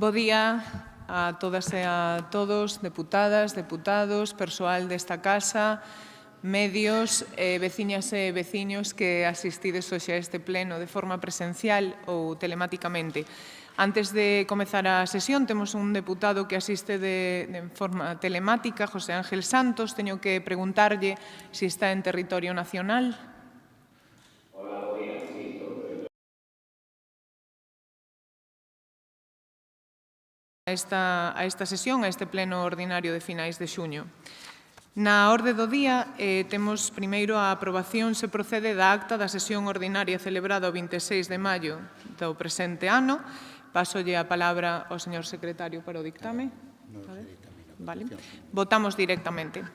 Bo día a todas e a todos, deputadas, deputados, persoal desta casa, medios, veciñas e veciños que asistides hoxe a este pleno de forma presencial ou telematicamente. Antes de comezar a sesión, temos un deputado que asiste de forma telemática, José Ángel Santos. Teño que preguntarlle se está en territorio nacional. A esta sesión, a este pleno ordinario de finais de xuño. Na orde do día temos primeiro a aprobación se procede da acta da sesión ordinaria celebrada o 26 de maio do presente ano. Pásolle a palabra ao señor secretario para o dictame. Vale. Votamos directamente.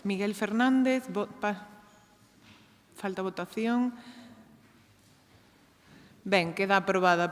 Miguel Fernández, falta votación. Ben, queda aprobada.